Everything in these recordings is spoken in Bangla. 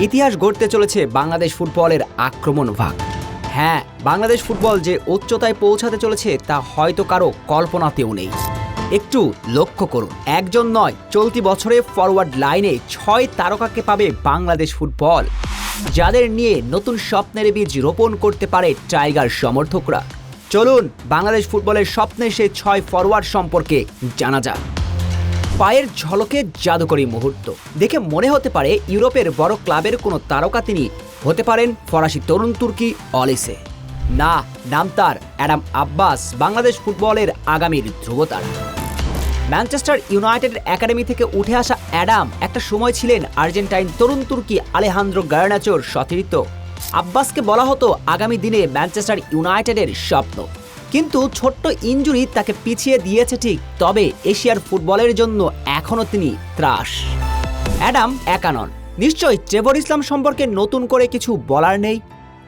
ইতিহাস গড়তে চলেছে বাংলাদেশ ফুটবলের আক্রমণ ভাগ। হ্যাঁ, বাংলাদেশ ফুটবল যে উচ্চতায় পৌঁছাতে চলেছে তা হয়তো কারো কল্পনাতেও নেই। একটু লক্ষ্য করুন, একজন নয়, চলতি বছরে ফরওয়ার্ড লাইনে 6 তারকাকে পাবে বাংলাদেশ ফুটবল, যাদের নিয়ে নতুন স্বপ্নের বীজ রোপণ করতে পারে টাইগার সমর্থকরা। চলুন বাংলাদেশ ফুটবলের স্বপ্নের সেই 6 ফরওয়ার্ড সম্পর্কে জানা যাক। পায়ের ঝলকে জাদুকরী মুহূর্ত দেখে মনে হতে পারে ইউরোপের বড় ক্লাবের কোনো তারকা তিনি হতে পারেন ফরাসি তরুণ তুর্কি অলিসে। না, নাম তার অ্যাডাম আব্বাস, বাংলাদেশ ফুটবলের আগামীর ধ্রুবতারা। ম্যানচেস্টার ইউনাইটেডের একাডেমি থেকে উঠে আসা অ্যাডাম একটা সময় ছিলেন আর্জেন্টাইন তরুণ তুর্কি আলেহান্দ্রো গার্নাচোর সতীর্থ। আব্বাসকে বলা হতো আগামী দিনে ম্যানচেস্টার ইউনাইটেডের স্বপ্ন, কিন্তু ছোট্ট ইনজুরি তাকে পিছিয়ে দিয়েছে ঠিক, তবে এশিয়ার ফুটবলের জন্য এখনও তিনি ত্রাস। অ্যাডাম একা নন, নিশ্চয়ই ট্রেভর ইসলাম সম্পর্কে নতুন করে কিছু বলার নেই।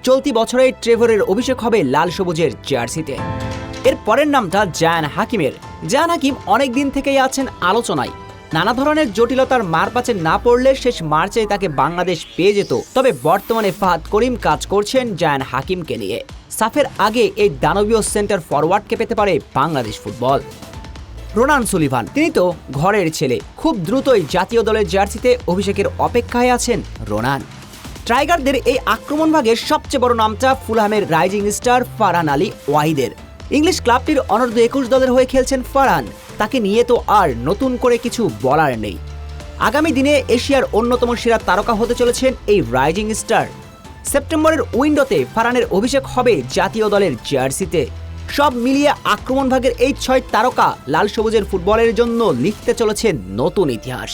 চলতি বছরে ট্রেভরের অভিষেক হবে লাল সবুজের জার্সিতে। এর পরের নামটা জায়ান হাকিমের। জায়ান হাকিম অনেক দিন থেকেই আছেন আলোচনায়। নানা ধরনের জটিলতার মারপ্যাচে না পড়লে শেষ মার্চে তাকে বাংলাদেশ পেয়ে যেত, তবে বর্তমানে ফাহাদ করিম কাজ করছেন জায়ান হাকিমকে নিয়ে। সাফের আগে এই দানবীয় সেন্টার ফরওয়ার্ডকে পেতে পারে বাংলাদেশ ফুটবল। রোনান সুলিভান, তিনি তো ঘরের ছেলে, খুব দ্রুতই জাতীয় দলের জার্সিতে অভিষেকের অপেক্ষায় আছেন রোনান। টাইগারদের এই আক্রমণ ভাগের সবচেয়ে বড় নামটা ফুলহামের রাইজিং স্টার ফারহান আলী ওয়াহিদের। ইংলিশ ক্লাবটির অনূর্ধ্ব 21 দলের হয়ে খেলছেন ফারহান, তাকে নিয়ে তো আর নতুন করে কিছু বলার নেই। আগামী দিনে এশিয়ার অন্যতম সেরা তারকা হতে চলেছেন এই রাইজিং স্টার। সেপ্টেম্বরের উইন্ডোতে ফারহানের অভিষেক হবে জাতীয় দলের জার্সিতে। সব মিলিয়ে আক্রমণ ভাগের এই 6 তারকা লাল সবুজের ফুটবলের জন্য লিখতে চলেছে নতুন ইতিহাস।